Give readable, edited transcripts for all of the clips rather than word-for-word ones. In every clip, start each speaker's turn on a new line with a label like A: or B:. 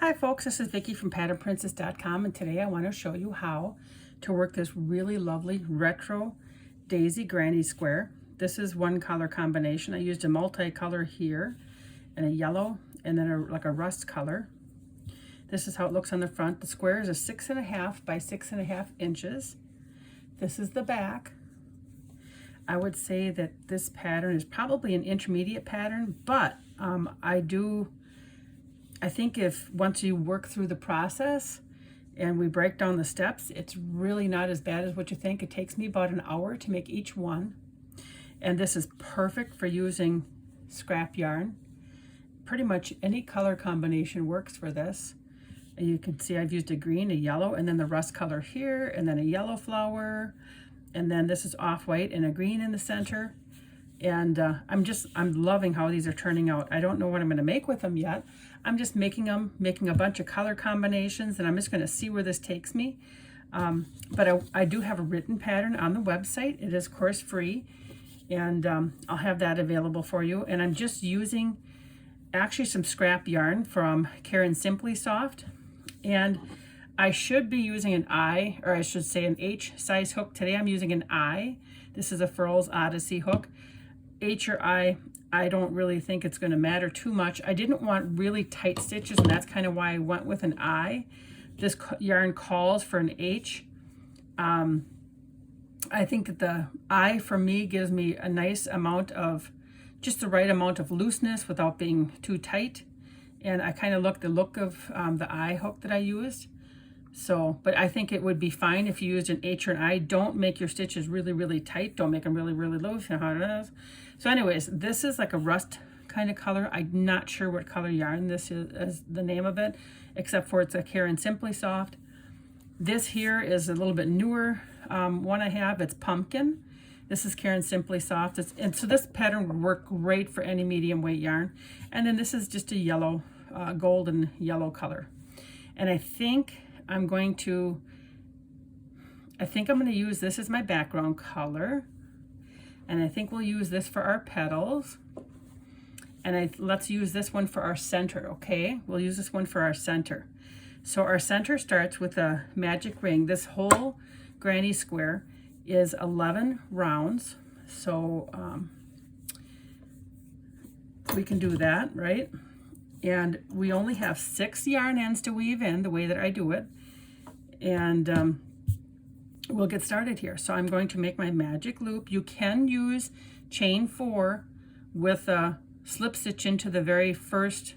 A: Hi folks, this is Vicki from patternprincess.com, and today I want to show you how to work this really lovely retro daisy granny square. This is one color combination. I used a multicolor here and a yellow and then like a rust color. This is how it looks on the front. The square is a 6.5 by 6.5 inches. This is the back. I would say that this pattern is probably an intermediate pattern, but I think if once you work through the process and we break down the steps, it's really not as bad as what you think. It takes me about an hour to make each one. And this is perfect for using scrap yarn. Pretty much any color combination works for this. And you can see I've used a green, a yellow, and then the rust color here, and then a yellow flower. And then this is off-white and a green in the center. And I'm loving how these are turning out. I don't know what I'm going to make with them yet. I'm just making a bunch of color combinations, and I'm just going to see where this takes me. But I do have a written pattern on the website. It is course free, and I'll have that available for you. And I'm just using actually some scrap yarn from Caron Simply Soft, and I should be using an I, or I should say an H size hook. Today I'm using an I. This is a Furls Odyssey hook. H or I don't really think it's going to matter too much. I didn't want really tight stitches, and that's kind of why I went with an I. This yarn calls for an H. I think that the I for me gives me a nice amount of, just the right amount of looseness without being too tight. And I kind of look the look of the I hook that I used. So, but I think it would be fine if you used an H or an I. Don't make your stitches really, really tight. Don't make them really, really loose. You know how it is. So anyways, this is like a rust kind of color. I'm not sure what color yarn this is as the name of it, except for it's a Caron Simply Soft. This here is a little bit newer one I have. It's pumpkin. This is Caron Simply Soft. And so this pattern would work great for any medium weight yarn. And then this is just a yellow, golden yellow color. And I think I'm going to use this as my background color. And I think we'll use this for our petals. And let's use this one for our center, okay? We'll use this one for our center. So our center starts with a magic ring. This whole granny square is 11 rounds. So we can do that, right? And we only have 6 yarn ends to weave in the way that I do it. And we'll get started here. So I'm going to make my magic loop. You can use chain 4 with a slip stitch into the very first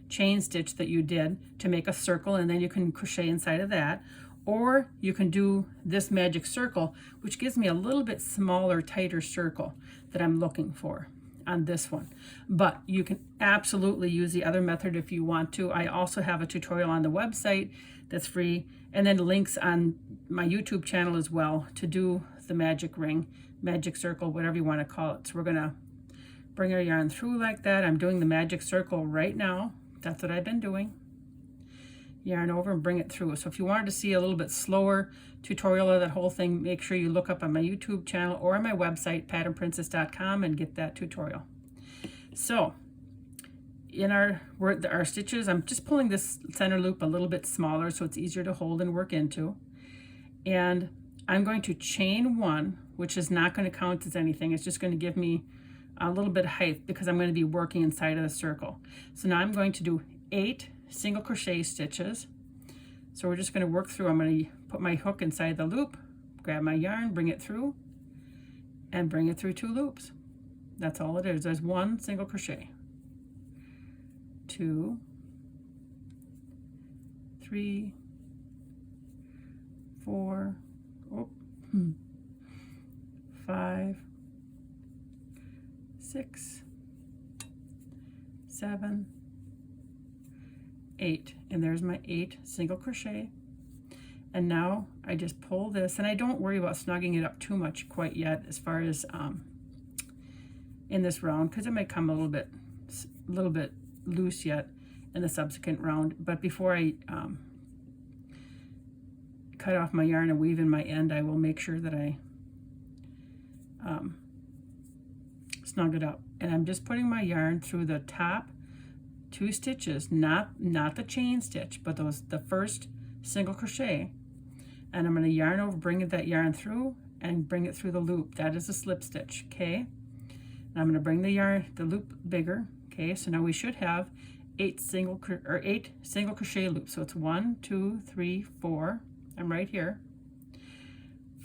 A: chain stitch that you did to make a circle, and then you can crochet inside of that. Or you can do this magic circle, which gives me a little bit smaller, tighter circle that I'm looking for on this one. But you can absolutely use the other method if you want to. I also have a tutorial on the website that's free, and then links on my YouTube channel as well to do the magic ring, magic circle, whatever you want to call it. So we're gonna bring our yarn through like that. I'm doing the magic circle right now. That's what I've been doing. Yarn over and bring it through. So if you wanted to see a little bit slower tutorial of that whole thing, make sure you look up on my YouTube channel or on my website, patternprincess.com, and get that tutorial. So in our stitches, I'm just pulling this center loop a little bit smaller so it's easier to hold and work into. And I'm going to chain 1, which is not going to count as anything. It's just going to give me a little bit of height because I'm going to be working inside of the circle. So now I'm going to do 8 single crochet stitches. So we're just going to work through. I'm going to put my hook inside the loop, grab my yarn, bring it through, and bring it through 2 loops. That's all it is. There's 1 single crochet. 2, 3, 4, 5, 6, 7, 8, and there's my 8 single crochet. And now I just pull this, and I don't worry about snugging it up too much quite yet as far as in this round, because it might come a little bit loose yet in the subsequent round. But before I cut off my yarn and weave in my end, I will make sure that I snug it up. And I'm just putting my yarn through the top 2 stitches, not the chain stitch, but the first single crochet, and I'm going to yarn over, bring that yarn through and bring it through the loop. That is a slip stitch, okay? And I'm going to bring the loop bigger, okay? So now we should have 8 single crochet loops. So it's 1, 2, 3, 4. I'm right here.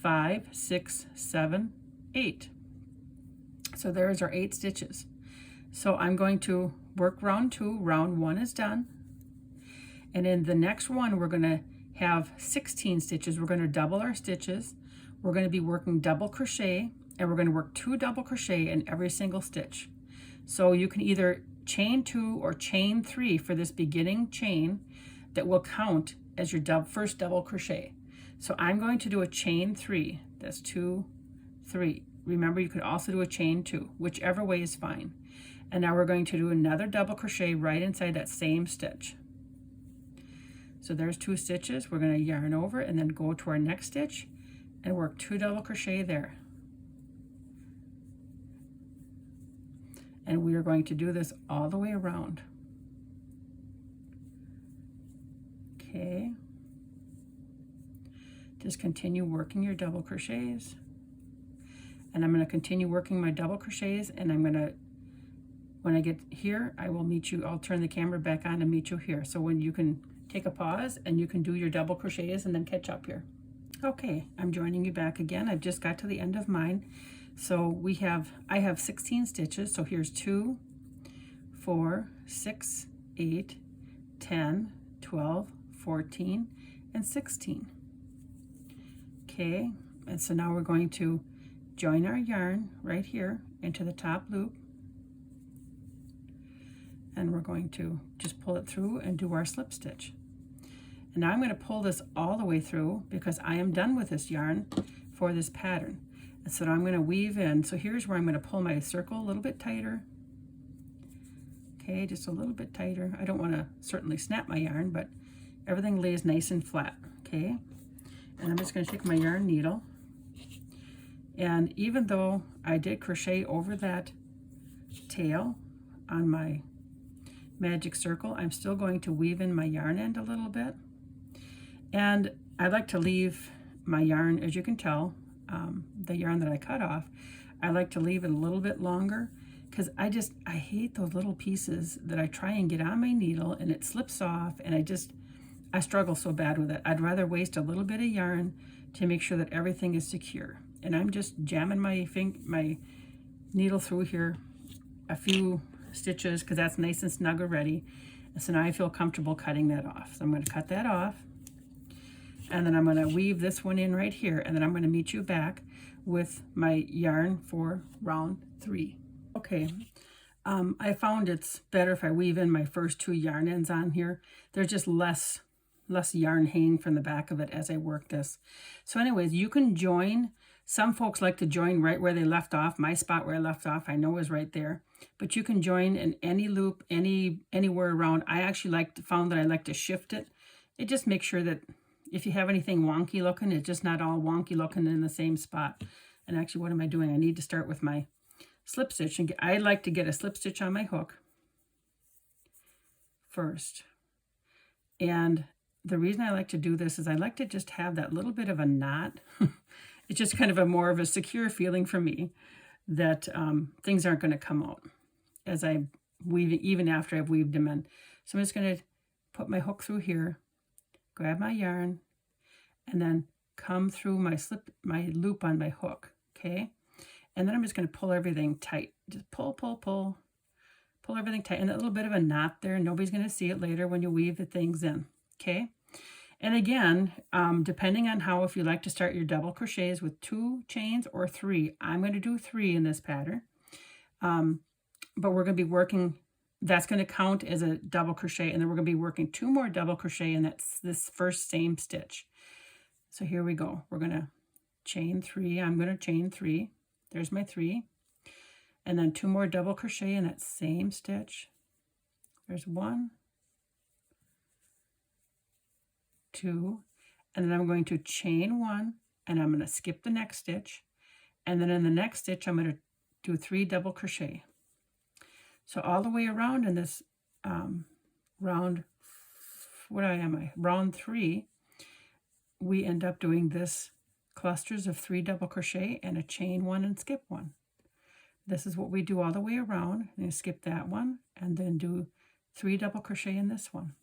A: 5, 6, 7, 8. So there's our 8 stitches. So I'm going to work round 2. Round 1 is done. And in the next one, we're going to have 16 stitches. We're going to double our stitches. We're going to be working double crochet, and we're going to work 2 double crochet in every single stitch. So you can either chain 2 or chain 3 for this beginning chain that will count as your first double crochet. So I'm going to do a chain 3. That's 2, 3. Remember, you could also do a chain 2, whichever way is fine. And now we're going to do another double crochet right inside that same stitch. So there's 2 stitches. We're going to yarn over and then go to our next stitch and work 2 double crochet there. And we are going to do this all the way around. Okay. Just continue working your double crochets. And I'm going to continue working my double crochets, and I'm going to, when I get here, I will meet you. I'll turn the camera back on and meet you here. So when you can take a pause and you can do your double crochets and then catch up here. Okay, I'm joining you back again. I've just got to the end of mine. So I have 16 stitches. So here's 2, 4, 6, 8, 10, 12, 14, and 16. Okay, and so now we're going to join our yarn right here into the top loop. And we're going to just pull it through and do our slip stitch. And now I'm going to pull this all the way through because I am done with this yarn for this pattern. And so now I'm going to weave in. So here's where I'm going to pull my circle a little bit tighter. Okay, just a little bit tighter. I don't want to certainly snap my yarn, but everything lays nice and flat. Okay, and I'm just going to take my yarn needle. And even though I did crochet over that tail on my magic circle, I'm still going to weave in my yarn end a little bit. And I like to leave my yarn, as you can tell, the yarn that I cut off, I like to leave it a little bit longer because I hate those little pieces that I try and get on my needle and it slips off, and I struggle so bad with it. I'd rather waste a little bit of yarn to make sure that everything is secure. And I'm just jamming my needle through here a few stitches because that's nice and snug already. And so now I feel comfortable cutting that off. So I'm going to cut that off. And then I'm going to weave this one in right here, and then I'm going to meet you back with my yarn for round 3. Okay, I found it's better if I weave in my first 2 yarn ends on here. There's just less yarn hanging from the back of it as I work this. So anyways, you can join. Some folks like to join right where they left off. My spot where I left off, I know is right there. But you can join in any loop, anywhere around. I actually found that I like to shift it. It just makes sure that if you have anything wonky looking, it's just not all wonky looking in the same spot. And actually, what am I doing? I need to start with my slip stitch. And I like to get a slip stitch on my hook first. And the reason I like to do this is I like to just have that little bit of a knot. It's just kind of more of a secure feeling for me that things aren't going to come out as I weave, even after I've weaved them in. So I'm just going to put my hook through here, grab my yarn, and then come through my loop on my hook, okay? And then I'm just going to pull everything tight. Just pull everything tight. And that little bit of a knot there, nobody's going to see it later when you weave the things in, okay? And again, depending on if you like to start your double crochets with 2 chains or 3, I'm going to do 3 in this pattern. But we're going to be working, that's going to count as a double crochet, and then we're going to be working 2 more double crochet, and that's this first same stitch. So here we go. We're going to chain 3. I'm going to chain 3. There's my 3. And then 2 more double crochet in that same stitch. There's 1, 2, and then I'm going to chain 1, and I'm going to skip the next stitch, and then in the next stitch I'm going to do 3 double crochet. So all the way around in this round, round 3, we end up doing this clusters of 3 double crochet and a chain 1 and skip 1. This is what we do all the way around. And you skip that one and then do 3 double crochet in this one.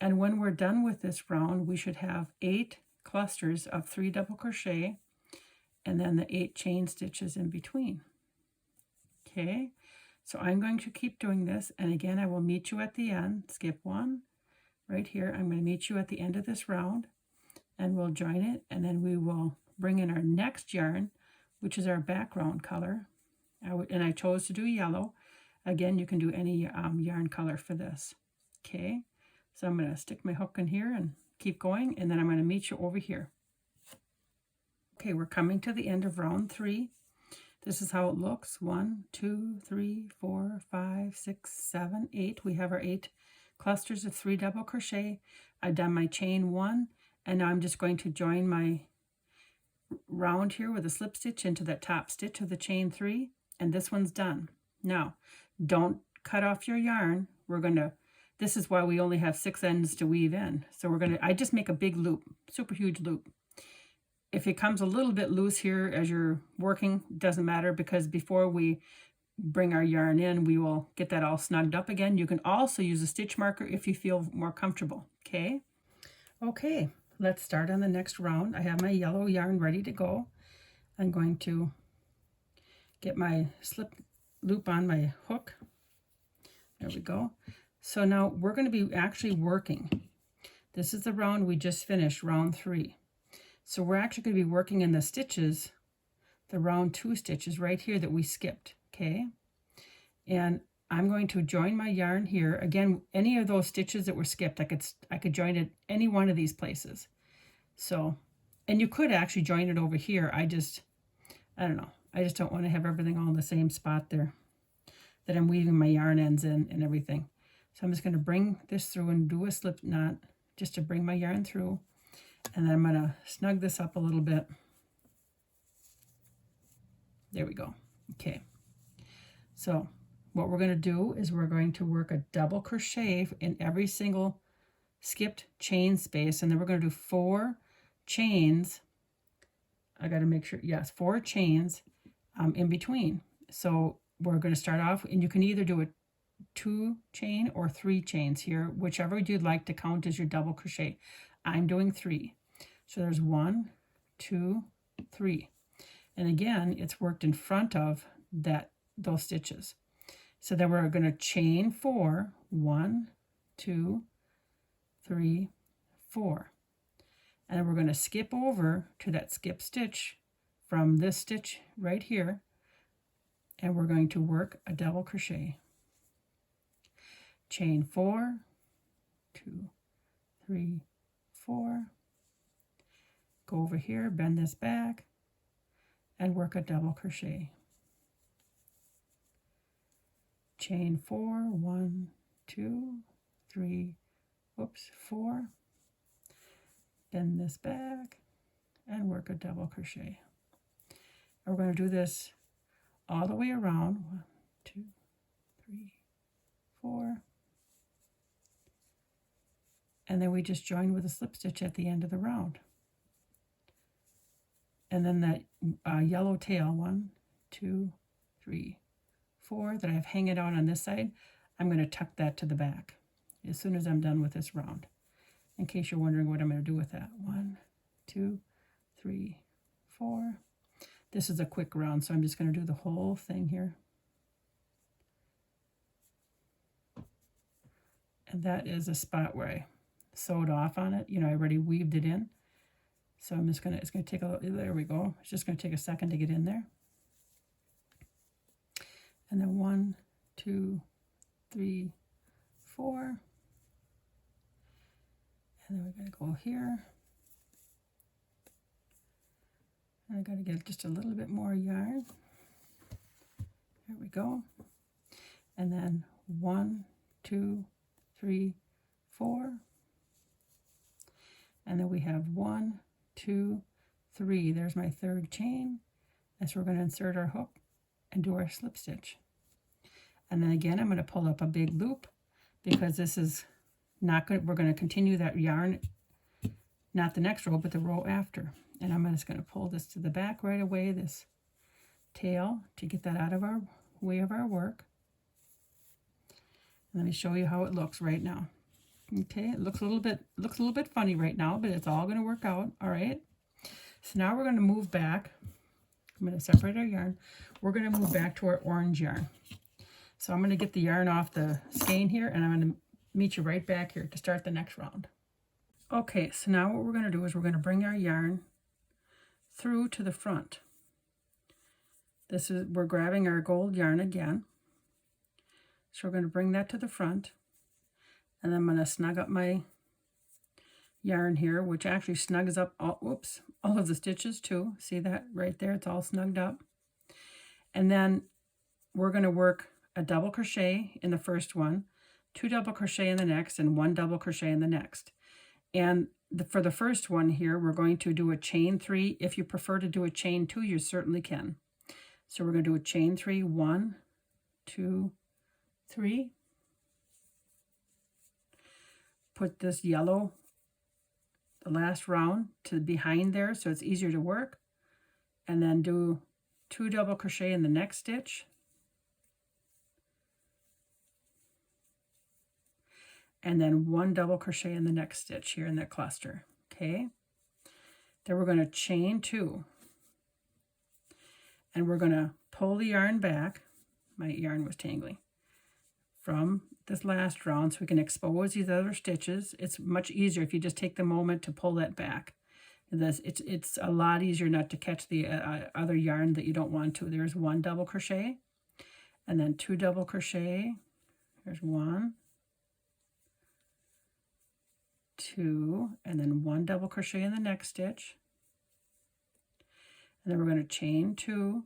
A: And when we're done with this round, we should have 8 clusters of 3 double crochet and then the 8 chain stitches in between. Okay, so I'm going to keep doing this, and again I will meet you at the end. Skip 1 right here. I'm going to meet you at the end of this round and we'll join it, and then we will bring in our next yarn, which is our background color. And I chose to do yellow. Again, you can do any yarn color for this. Okay, so I'm going to stick my hook in here and keep going, and then I'm going to meet you over here. Okay, we're coming to the end of round 3. This is how it looks. 1, 2, 3, 4, 5, 6, 7, 8. We have our 8 clusters of 3 double crochet. I've done my chain 1, and now I'm just going to join my round here with a slip stitch into that top stitch of the chain 3, and this one's done. Now, don't cut off your yarn. This is why we only have 6 ends to weave in. So I just make a big loop, super huge loop. If it comes a little bit loose here as you're working, doesn't matter, because before we bring our yarn in, we will get that all snugged up again. You can also use a stitch marker if you feel more comfortable. Okay, let's start on the next round. I have my yellow yarn ready to go. I'm going to get my slip loop on my hook. There we go. So now we're going to be actually working. This is the round we just finished, round 3. So we're actually going to be working in the stitches, the round 2 stitches right here that we skipped, okay? And I'm going to join my yarn here. Again, any of those stitches that were skipped, I could join it any one of these places. So, and you could actually join it over here. I don't know. I just don't want to have everything all in the same spot there that I'm weaving my yarn ends in and everything. So I'm just going to bring this through and do a slip knot just to bring my yarn through. And then I'm going to snug this up a little bit. There we go. Okay. So what we're going to do is we're going to work a double crochet in every single skipped chain space. And then we're going to do 4 chains. I got to make sure, yes, 4 chains in between. So we're going to start off, and you can either do a 2 chain or 3 chains here, whichever you'd like to count as your double crochet. I'm doing 3. So there's 1, 2, 3. And again, it's worked in front of those stitches. So then we're going to chain 4, 1, 2, 3, 4. And then we're going to skip over to that skip stitch from this stitch right here, and we're going to work a double crochet. Chain 4, 2, 3, 4. Go over here, bend this back, and work a double crochet. Chain 4, 1, 2, 3, 4. Bend this back and work a double crochet. And we're going to do this all the way around. 1, 2, 3, 4. And then we just join with a slip stitch at the end of the round. And then that yellow tail, 1, 2, 3, 4, that I have hanging out on this side, I'm going to tuck that to the back as soon as I'm done with this round, in case you're wondering what I'm going to do with that. 1, 2, 3, 4. This is a quick round, so I'm just going to do the whole thing here. And that is a spot where I sewed off on it. I already weaved it in. So I'm just it's going to take there we go. It's just going to take a second to get in there. And then 1, 2, 3, 4. And then we're going to go here. And I got to get just a little bit more yarn. There we go. And then 1, 2, 3, 4. And then we have 1, 2, 3. There's my 3rd chain. And so we're going to insert our hook and do our slip stitch. And then again, I'm going to pull up a big loop. because this is not going. We're going to continue that yarn, not the next row, but the row after. And I'm just going to pull this to the back right away, this tail, to get that out of our way of our work. Let me show you how it looks right now. Okay, it looks a little bit funny right now, but it's all going to work out. All right. So now we're going to move back. I'm going to separate our yarn. We're going to move back to our orange yarn. So I'm going to get the yarn off the skein here, and I'm going to meet you right back here to start the next round. Okay, so now what we're going to do is we're going to bring our yarn through to the front. We're grabbing our gold yarn again. So we're going to bring that to the front, and I'm going to snug up my yarn here, which actually snugs up all of the stitches too. See that right there? It's all snugged up. And then we're going to work a double crochet in the first one, 2 double crochet in the next, and 1 double crochet in the next. And for the first one here, we're going to do a chain 3. If you prefer to do a chain 2, you certainly can. So we're going to do a chain 3, 1, 2, 3. Put this yellow, the last round, to behind there so it's easier to work, and then do 2 double crochet in the next stitch, and then 1 double crochet in the next stitch here in that cluster. Okay, then we're going to chain 2, and we're going to pull the yarn back. My yarn was tangling from this last round so we can expose these other stitches. It's much easier if you just take the moment to pull that back. It's a lot easier not to catch the other yarn that you don't want to. There's 1 double crochet, and then 2 double crochet. There's 1, 2, and then 1 double crochet in the next stitch. And then we're going to chain 2,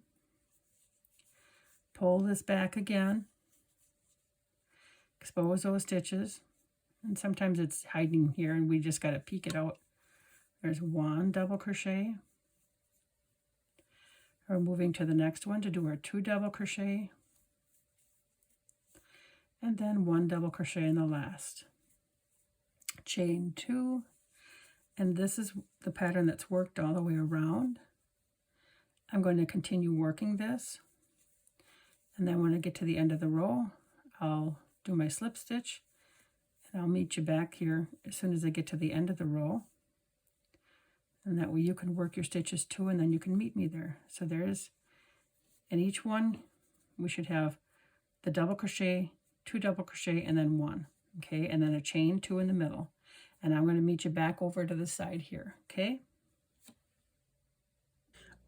A: pull this back again, expose those stitches, and sometimes it's hiding here and we just got to peek it out. There's 1 double crochet. We're moving to the next one to do our 2 double crochet, and then 1 double crochet in the last. Chain 2, and this is the pattern that's worked all the way around. I'm going to continue working this, and then when I get to the end of the row, I'll do my slip stitch, and I'll meet you back here as soon as I get to the end of the row, and that way you can work your stitches too, and then you can meet me there. So there's, in each one we should have the double crochet, 2 double crochet, and then 1, okay, and then a chain 2 in the middle. And I'm going to meet you back over to the side here, okay?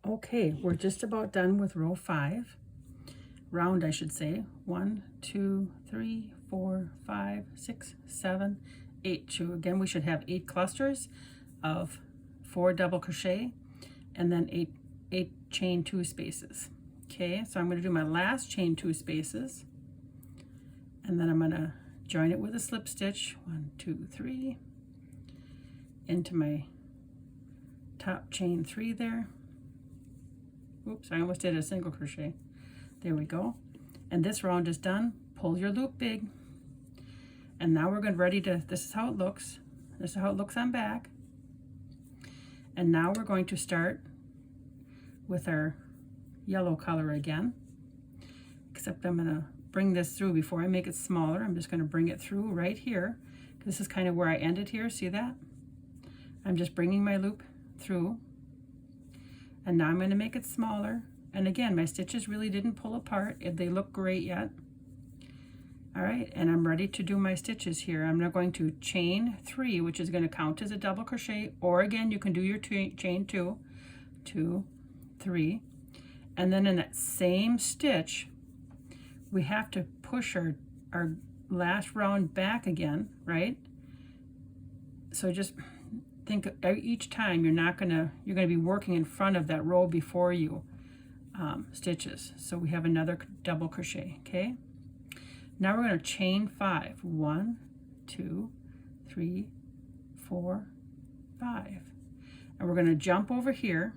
A: Okay, we're just about done with row 5. Round, I should say. 1, 2, 3, 4, 5, 6, 7, 8. So again, we should have 8 clusters of 4 double crochet, and then 8 chain 2 spaces. Okay, so I'm going to do my last chain 2 spaces, and then I'm going to join it with a slip stitch. 1, 2, 3. Into my top chain 3 there. Oops, I almost did a single crochet. There we go. And this round is done. Pull your loop big. And now we're ready to, this is how it looks. This is how it looks on back. And now we're going to start with our yellow color again. Except I'm going to bring this through before I make it smaller. I'm just going to bring it through right here. This is kind of where I ended here. See that? I'm just bringing my loop through, and now I'm going to make it smaller. And again, my stitches really didn't pull apart. They look great yet. All right, and I'm ready to do my stitches here. I'm now going to chain 3, which is going to count as a double crochet, or again, you can do your chain 2, 2, 3, and then in that same stitch, we have to push our last round back again, right? So just think each time you're going to be working in front of that row before you stitches. So we have another double crochet. Okay, now we're going to chain 5. 1, 2, 3, 4, 5, and we're going to jump over here,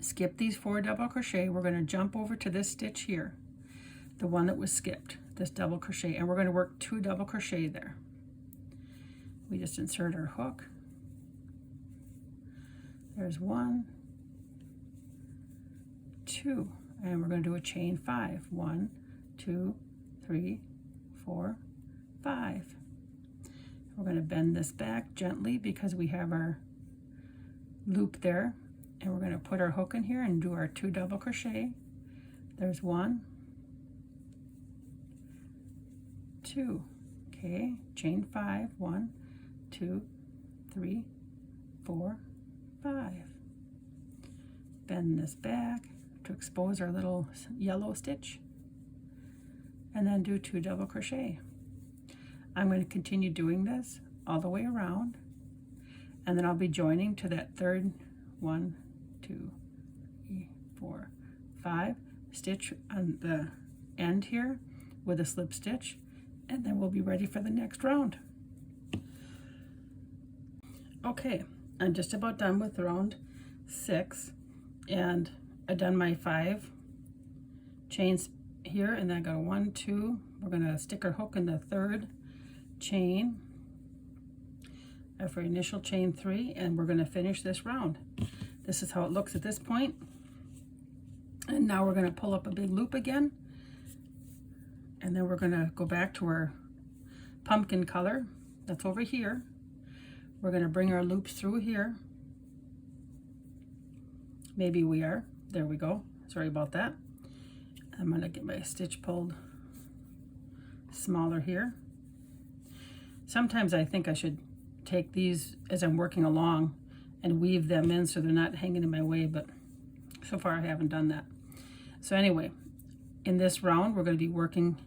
A: skip these 4 double crochet. We're going to jump over to this stitch here, the one that was skipped, this double crochet, and we're going to work 2 double crochet there. We just insert our hook. There's 1, 2, and we're going to do a chain 5. 1, 2, 3, 4, 5. We're going to bend this back gently because we have our loop there, and we're going to put our hook in here and do our 2 double crochet. There's 1, 2. Okay, chain 5. 1, 2, 3, 4, 5. Bend this back to expose our little yellow stitch, and then do 2 double crochet. I'm going to continue doing this all the way around, and then I'll be joining to that third 1, 2, 3, 4, 5 stitch on the end here with a slip stitch, and then we'll be ready for the next round. Okay, I'm just about done with round 6, and I've done my 5 chains here, and then I go 1, 2. We're going to stick our hook in the 3rd chain for initial chain 3, and we're going to finish this round. This is how it looks at this point. And now we're going to pull up a big loop again, and then we're going to go back to our pumpkin color that's over here. We're going to bring our loops through here. Maybe we are. There we go. Sorry about that. I'm going to get my stitch pulled smaller here. Sometimes I think I should take these as I'm working along and weave them in so they're not hanging in my way, but so far I haven't done that. So anyway, in this round we're going to be working,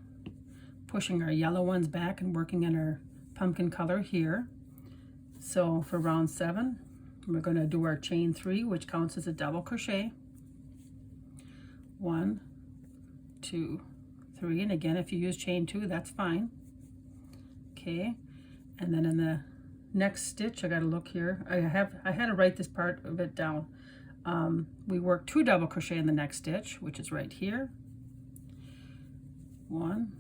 A: pushing our yellow ones back and working in our pumpkin color here. So for round 7, we're going to do our chain 3, which counts as a double crochet. 1, 2, 3, and again, if you use chain 2, that's fine. Okay, and then in the next stitch, I got to look here. I had to write this part of it down. We work 2 double crochet in the next stitch, which is right here. 1,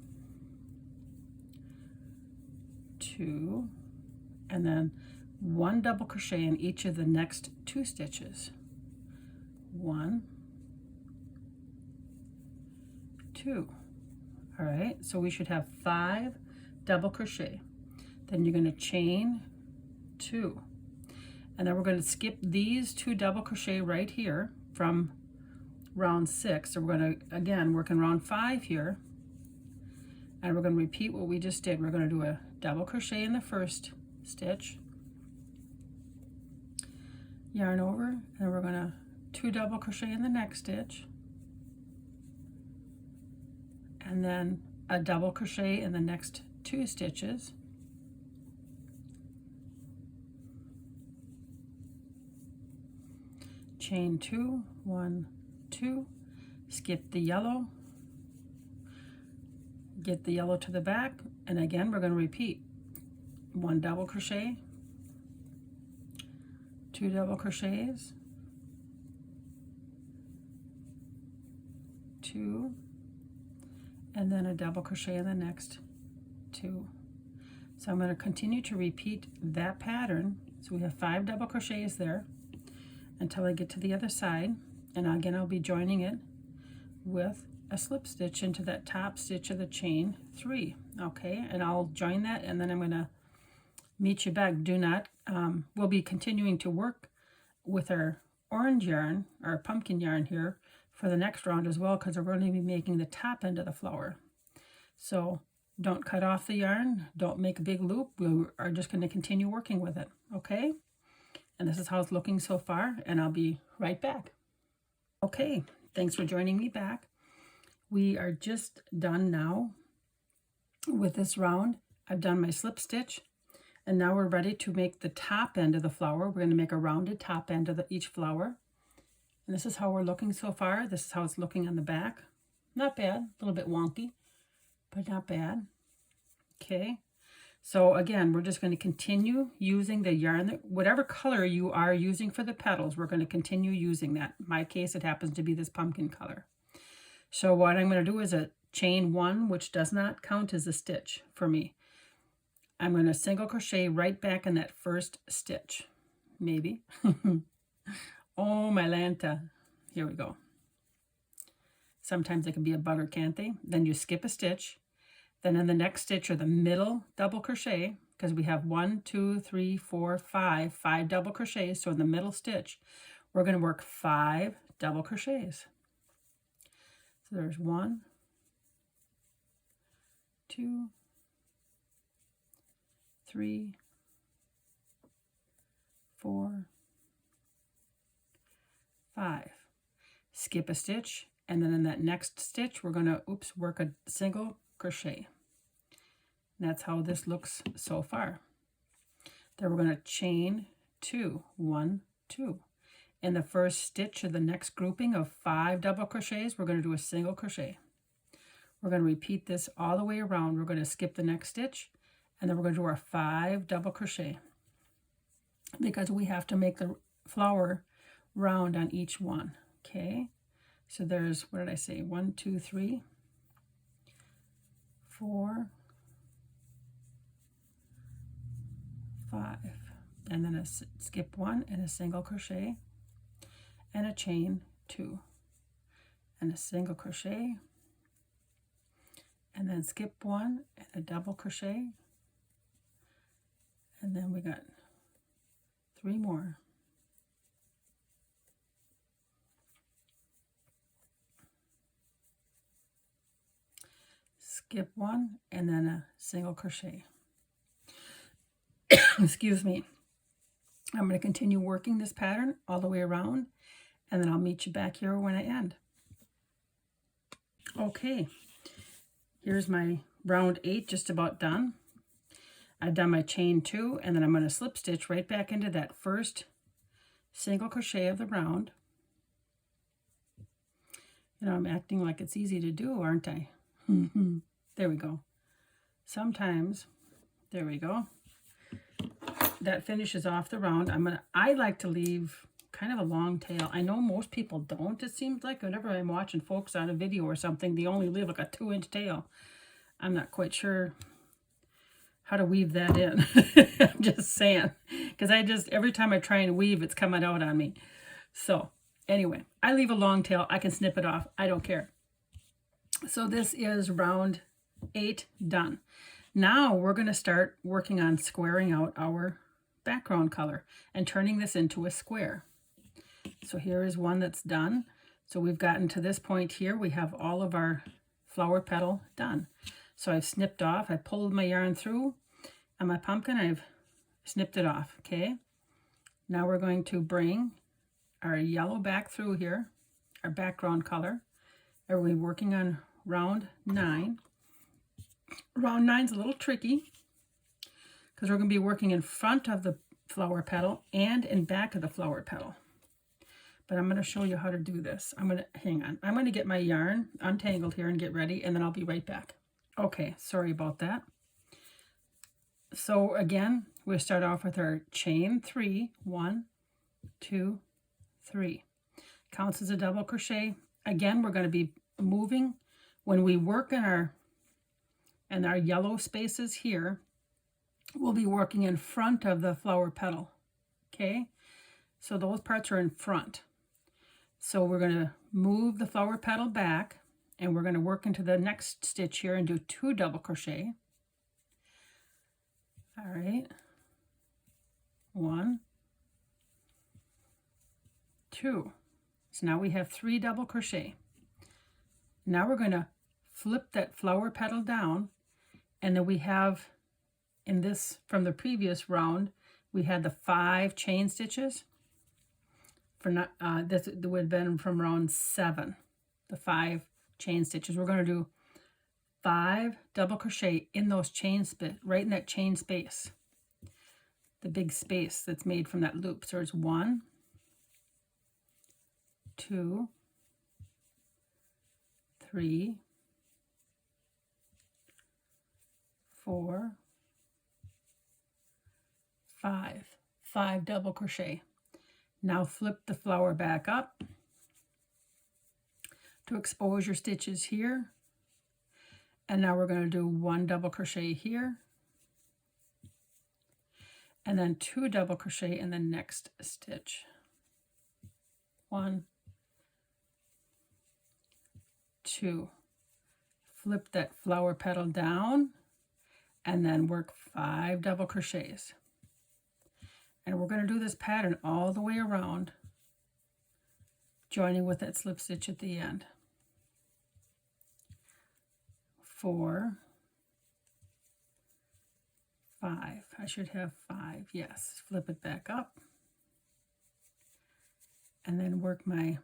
A: 2, and then 1 double crochet in each of the next 2 stitches. 1, 2. All right, so we should have 5 double crochet. Then you're going to chain 2, and then we're going to skip these 2 double crochet right here from round 6. So we're going to again work in round 5 here, and we're going to repeat what we just did. We're going to do a double crochet in the first stitch, yarn over, and we're going to 2 double crochet in the next stitch, and then a double crochet in the next 2 stitches, chain 2, 1, 2, skip the yellow, get the yellow to the back, and again we're going to repeat 1 double crochet, 2 double crochets, 2, and then a double crochet in the next 2. So I'm going to continue to repeat that pattern. So we have 5 double crochets there until I get to the other side, and again I'll be joining it with a slip stitch into that top stitch of the chain 3. Okay, and I'll join that, and then I'm going to meet you back. Do not, we'll be continuing to work with our orange yarn, our pumpkin yarn here, for the next round as well, because we're going to be making the top end of the flower. So don't cut off the yarn, don't make a big loop. We are just going to continue working with it, okay? And this is how it's looking so far, and I'll be right back. Okay, thanks for joining me back. We are just done now with this round. I've done my slip stitch, and now we're ready to make the top end of the flower. We're going to make a rounded top end of each flower. And this is how we're looking so far. This is how it's looking on the back. Not bad, a little bit wonky, but not bad. Okay, so again, we're just going to continue using the yarn, whatever color you are using for the petals, we're going to continue using that. In my case, it happens to be this pumpkin color. So what I'm going to do is chain 1, which does not count as a stitch for me. I'm going to single crochet right back in that first stitch. Maybe. Oh, my Lanta. Here we go. Sometimes they can be a butter, can't they? Then you skip a stitch. Then in the next stitch or the middle double crochet, because we have 1, 2, 3, 4, 5 double crochets. So in the middle stitch, we're going to work 5 double crochets. So there's 1, 2, 3, 4, 5. Skip a stitch, and then in that next stitch, we're going to, work a single crochet. And that's how this looks so far. Then we're going to chain 2, 1, 2. In the first stitch of the next grouping of 5 double crochets, we're going to do a single crochet. We're going to repeat this all the way around. We're going to skip the next stitch, and then we're going to do our 5 double crochet, because we have to make the flower round on each one. Okay, so there's, what did I say, 1, 2, 3, 4, 5, and then a skip 1 and a single crochet and a chain 2 and a single crochet, and then skip 1 and a double crochet, and then we got 3 more. Skip 1 and then a single crochet. Excuse me. I'm going to continue working this pattern all the way around, and then I'll meet you back here when I end. Okay, here's my round 8 just about done. I've done my chain 2, and then I'm going to slip stitch right back into that first single crochet of the round. You know, I'm acting like it's easy to do, aren't I? There we go. Sometimes, there we go. That finishes off the round. I like to leave kind of a long tail. I know most people don't. It seems like whenever I'm watching folks on a video or something, they only leave like a 2-inch tail. I'm not quite sure how to weave that in. I'm just saying, because every time I try and weave, it's coming out on me. So anyway, I leave a long tail. I can snip it off. I don't care. So this is round 8 done. Now we're going to start working on squaring out our background color and turning this into a square. So here is one that's done. So we've gotten to this point here. We have all of our flower petal done. So I've snipped off. I pulled my yarn through, and my pumpkin, I've snipped it off. Okay. Now we're going to bring our yellow back through here, our background color. Are we working on round 9? Round 9's a little tricky because we're going to be working in front of the flower petal and in back of the flower petal. But I'm going to show you how to do this. Hang on. I'm going to get my yarn untangled here and get ready, and then I'll be right back. Okay, sorry about that. So again, we'll start off with our chain 3. 1, 2, 3. Counts as a double crochet. Again, we're going to be moving when we work in our yellow spaces here. We'll be working in front of the flower petal. Okay, so those parts are in front. So we're going to move the flower petal back, and we're going to work into the next stitch here and do 2 double crochet. All right, 1, 2. So now we have 3 double crochet. Now we're going to flip that flower petal down, and then we have, in this, from the previous round, we had the 5 chain stitches. This would have been from round 7, the 5 chain stitches. We're going to do 5 double crochet in those right in that chain space, the big space that's made from that loop. So it's 1, 2, 3, 4, 5. 5 double crochet. Now flip the flower back up to expose your stitches here. And now we're going to do 1 double crochet here, and then 2 double crochet in the next stitch. 1, 2. Flip that flower petal down, and then work 5 double crochets. And we're going to do this pattern all the way around, joining with that slip stitch at the end. 4, 5. I should have 5. Yes. Flip it back up, and then work my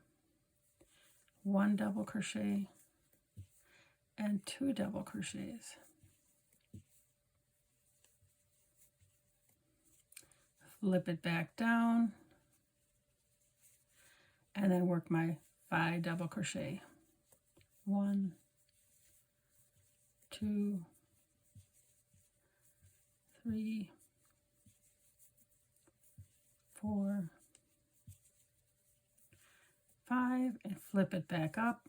A: 1 double crochet and 2 double crochets. Flip it back down, and then work my 5 double crochet. 1, 2, 3, 4, 5, and flip it back up.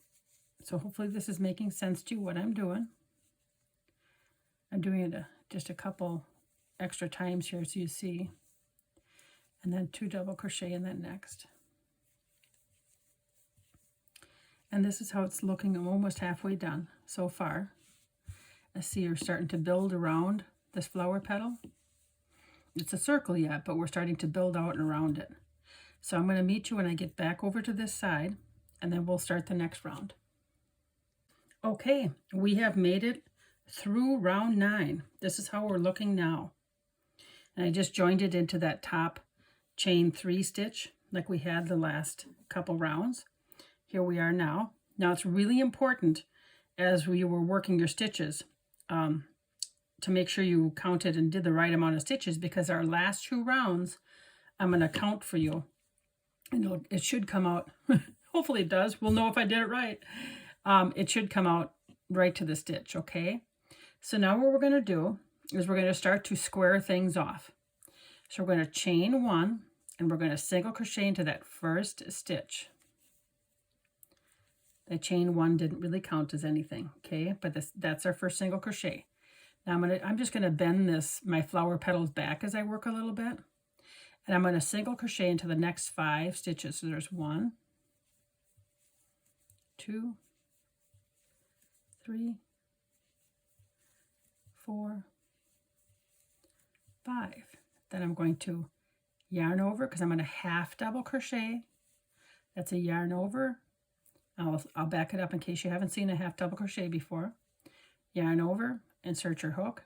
A: So hopefully this is making sense to you what I'm doing. I'm doing it just a couple extra times here so you see. And then 2 double crochet in that next. And this is how it's looking. I'm almost halfway done so far. I see you're starting to build around this flower petal. It's a circle yet, but we're starting to build out and around it. So I'm going to meet you when I get back over to this side, and then we'll start the next round. Okay, we have made it through round 9. This is how we're looking now. And I just joined it into that top chain 3 stitch like we had the last couple rounds. Here we are now. Now it's really important as we were working your stitches to make sure you counted and did the right amount of stitches, because our last 2 rounds I'm going to count for you. And it should come out, hopefully it does. We'll know if I did it right. It should come out right to the stitch, okay? So now what we're going to do is we're going to start to square things off. So we're going to chain 1, and we're going to single crochet into that first stitch. The chain 1 didn't really count as anything, okay? But that's our first single crochet. Now I'm just going to bend my flower petals back as I work a little bit. And I'm going to single crochet into the next 5 stitches. So there's 1, 2, 3, 4, 5. Then I'm going to yarn over, because I'm going to half double crochet. That's a yarn over. I'll back it up in case you haven't seen a half double crochet before. Yarn over, insert your hook,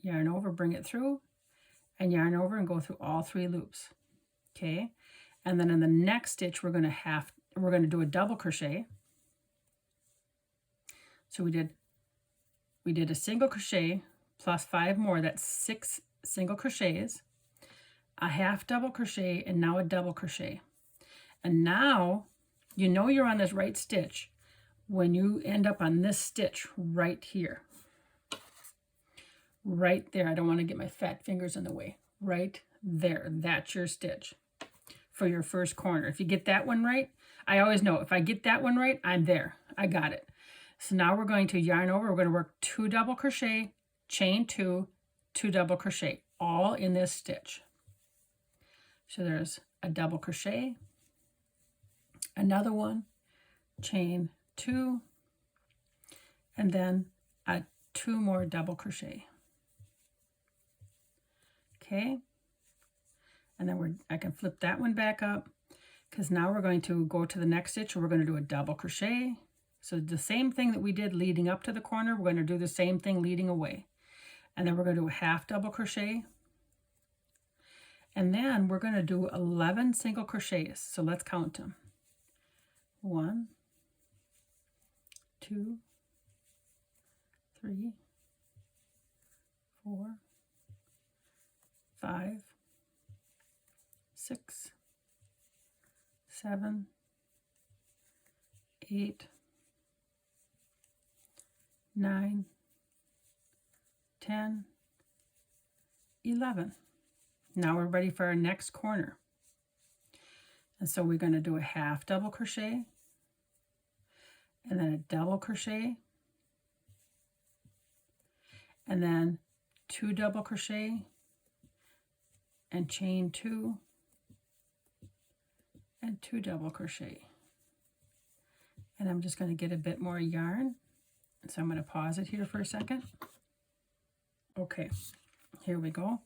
A: yarn over, bring it through, and yarn over and go through all 3 loops. Okay, and then in the next stitch we're going to do a double crochet. So we did a single crochet plus 5 more. That's 6 single crochets, a half double crochet, and now a double crochet. And now you know you're on this right stitch when you end up on this stitch right here. Right there. I don't want to get my fat fingers in the way. Right there. That's your stitch for your first corner. If you get that one right, I always know if I get that one right, I'm there. I got it. So now we're going to yarn over. We're going to work 2 double crochet, chain 2, 2 double crochet, all in this stitch. So there's a double crochet, another one, chain 2, and then 2 more double crochet. Okay, and then I can flip that one back up, because now we're going to go to the next stitch and we're going to do a double crochet. So the same thing that we did leading up to the corner, we're going to do the same thing leading away. And then we're going to do a half double crochet. And then we're going to do 11 single crochets. So let's count them. 1, 2, 3, 4, 5, 6, 7, 8, 9, 10, 11. Now we're ready for our next corner. And so we're going to do a half double crochet, and then a double crochet, and then 2 double crochet and chain 2 and 2 double crochet. And I'm just going to get a bit more yarn, so I'm going to pause it here for a second. Okay, here we go.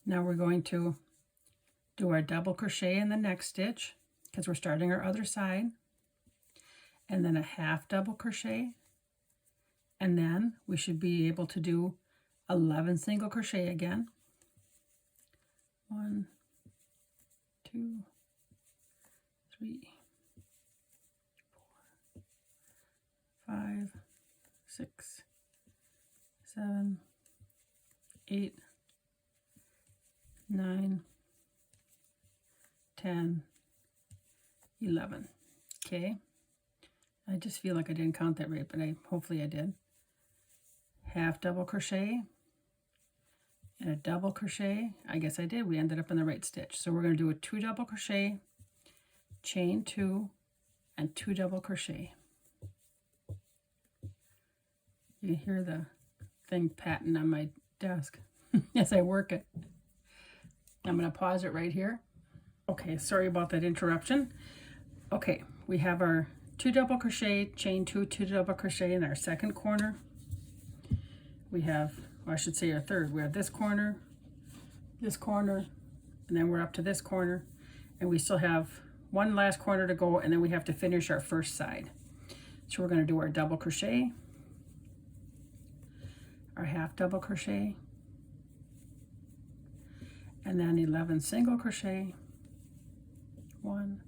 A: Now we're going to do our double crochet in the next stitch because we're starting our other side, and then a half double crochet, and then we should be able to do 11 single crochet again. 1, 2, 3, 4, 5, 6, 7, 8, 9, 10, 11. Okay, I just feel like I didn't count that right, but hopefully I did. Half double crochet and a double crochet. I guess I did. We ended up in the right stitch. So we're going to do a 2 double crochet, chain 2, and 2 double crochet. You can hear the thing patting on my desk as I work it. I'm going to pause it right here. Okay, sorry about that interruption. Okay, we have our 2 double crochet, chain 2, 2 double crochet in our second corner. We have, or I should say our third. We have this corner, and then we're up to this corner, and we still have one last corner to go, and then we have to finish our first side. So we're going to do our double crochet, our half double crochet, and then 11 single crochet. 1,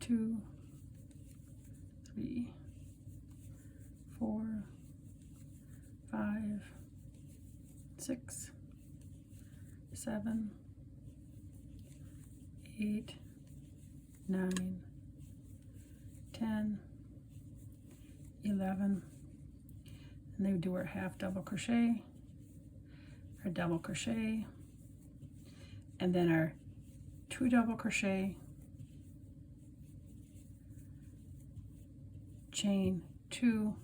A: 2, 3, 4, 5, 6, 7, 8, 9, 10, 11, and then we do our half double crochet, our double crochet, and then our 2 double crochet, chain 2,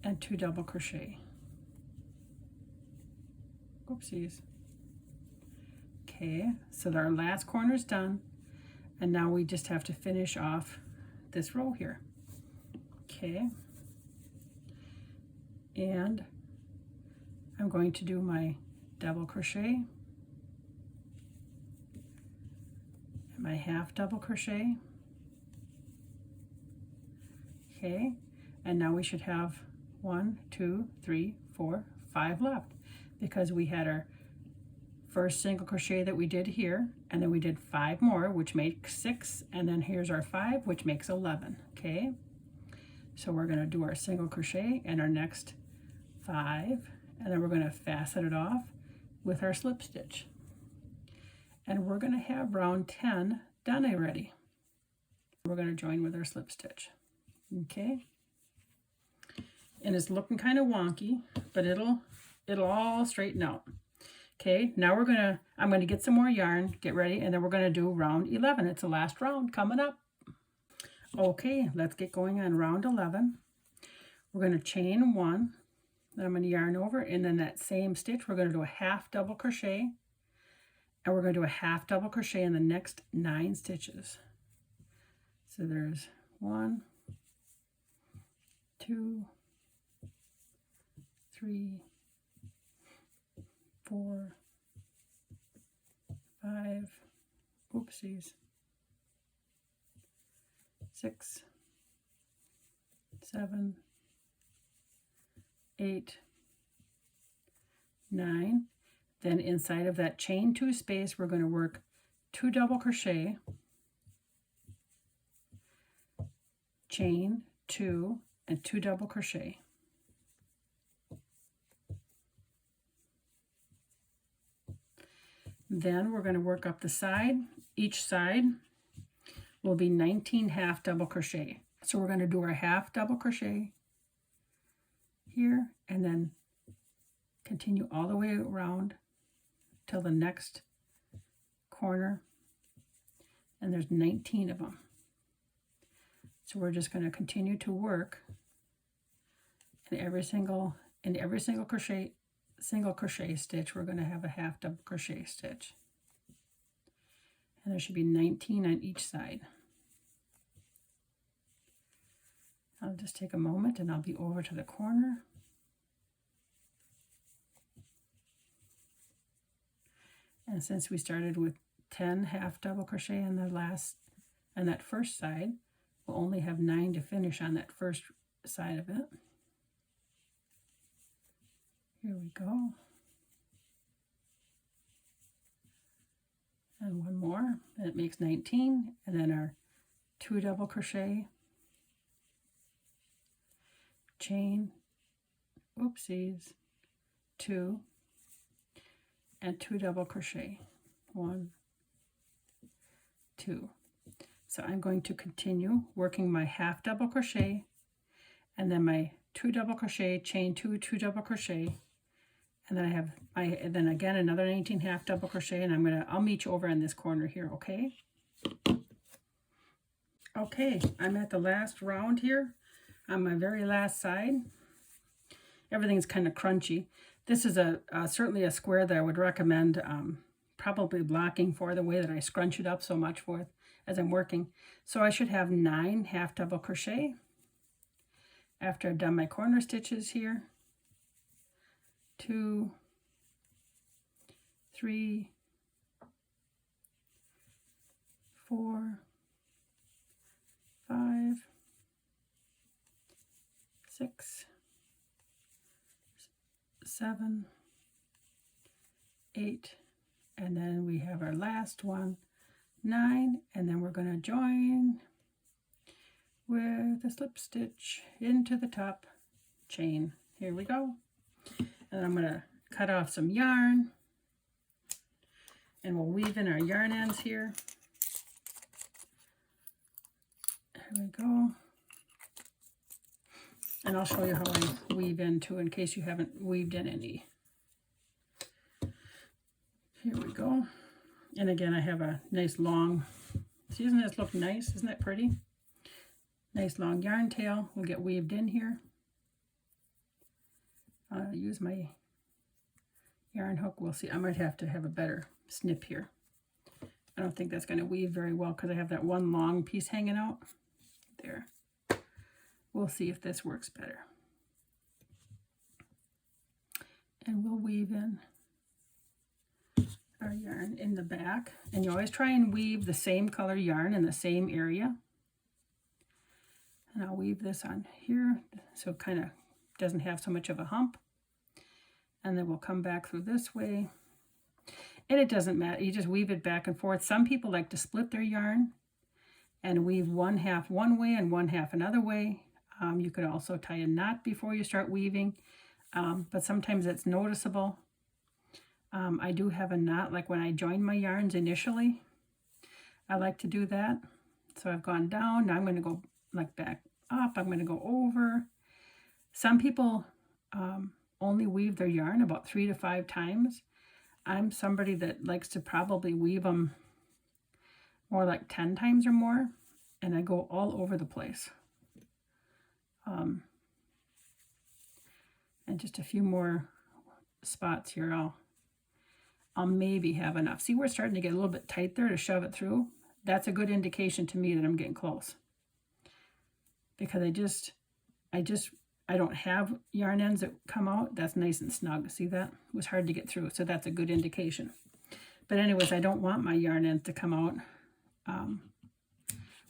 A: and 2 double crochet. Oopsies. Okay, so our last corner is done, and now we just have to finish off this row here. Okay, and I'm going to do my double crochet and my half double crochet. Okay, and now we should have 1, 2, 3, 4, 5 left, because we had our first single crochet that we did here, and then we did 5 more, which makes 6, and then here's our 5, which makes 11. Okay, so we're going to do our single crochet and our next 5, and then we're going to fasten it off with our slip stitch, and we're going to have round 10 done already. We're going to join with our slip stitch. Okay, and it's looking kind of wonky, but it'll all straighten out. Okay, now I'm gonna get some more yarn, get ready, and then we're gonna do round 11. It's the last round coming up. Okay, let's get going on round 11. We're gonna chain 1, then I'm gonna yarn over, and then that same stitch we're gonna do a half double crochet, and we're gonna do a half double crochet in the next 9 stitches. So there's 1, 2, 3, 4, 5, oopsies, 6, 7, 8, 9. Then inside of that chain 2 space, we're going to work 2 double crochet, chain 2, and 2 double crochet. Then we're going to work up the side. Each side will be 19 half double crochet. So we're going to do our half double crochet here, and then continue all the way around till the next corner, and there's 19 of them. So we're just going to continue to work in every single in every single crochet stitch, we're going to have a half double crochet stitch. And there should be 19 on each side. I'll just take a moment and I'll be over to the corner. And since we started with 10 half double crochet on that first side, we'll only have 9 to finish on that first side of it. Here we go. And one more, and it makes 19, and then our 2 double crochet, chain, oopsies, 2, and 2 double crochet, 1, 2. So I'm going to continue working my half double crochet, and then my 2 double crochet, chain 2, 2 double crochet, and then I have then again another 19 half double crochet, and I'll meet you over in this corner here, okay? Okay, I'm at the last round here on my very last side. Everything's kind of crunchy. This is certainly a square that I would recommend probably blocking for, the way that I scrunch it up so much for as I'm working. So I should have 9 half double crochet after I've done my corner stitches here. 2, 3, 4, 5, 6, 7, 8, and then we have our last one, 9, and then we're going to join with a slip stitch into the top chain. Here we go. And I'm going to cut off some yarn, and we'll weave in our yarn ends here. Here we go. And I'll show you how I weave in too, in case you haven't weaved in any. Here we go. And again, I have a nice long, see, doesn't this look nice? Isn't that pretty? Nice long yarn tail will get weaved in here. I'll use my yarn hook. We'll see. I might have to have a better snip here. I don't think that's going to weave very well because I have that one long piece hanging out there. We'll see if this works better. And we'll weave in our yarn in the back. And you always try and weave the same color yarn in the same area. And I'll weave this on here so it kind of doesn't have so much of a hump. And then we'll come back through this way. And it doesn't matter. You just weave it back and forth. Some people like to split their yarn and weave one half one way and one half another way. You could also tie a knot before you start weaving, but sometimes it's noticeable. I do have a knot, like when I join my yarns initially. I like to do that. So I've gone down. Now I'm going to go like back up. I'm going to go over. Some people only weave their yarn about 3 to 5 times. I'm somebody that likes to probably weave them more like 10 times or more, and I go all over the place. And just a few more spots here, I'll maybe have enough. See, we're starting to get a little bit tight there to shove it through. That's a good indication to me that I'm getting close. Because I don't have yarn ends that come out. That's nice and snug. See that? It was hard to get through, so that's a good indication. But anyways, I don't want my yarn ends to come out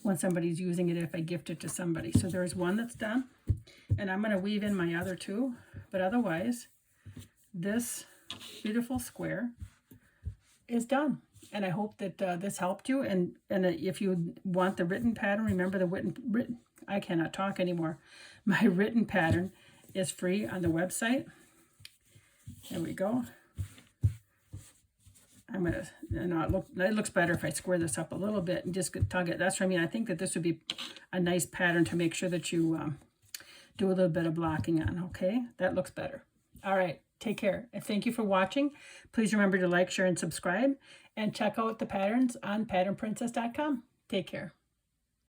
A: when somebody's using it, if I gift it to somebody. So there's one that's done, and I'm going to weave in my other 2. But otherwise, this beautiful square is done. And I hope that this helped you. And if you want the written pattern, remember the written I cannot talk anymore. My written pattern is free on the website. There we go. I'm gonna, it looks better if I square this up a little bit and just tug it. That's what I mean. I think that this would be a nice pattern to make sure that you do a little bit of blocking on. Okay, that looks better. All right, take care. And thank you for watching. Please remember to like, share, and subscribe. And check out the patterns on patternprincess.com. Take care.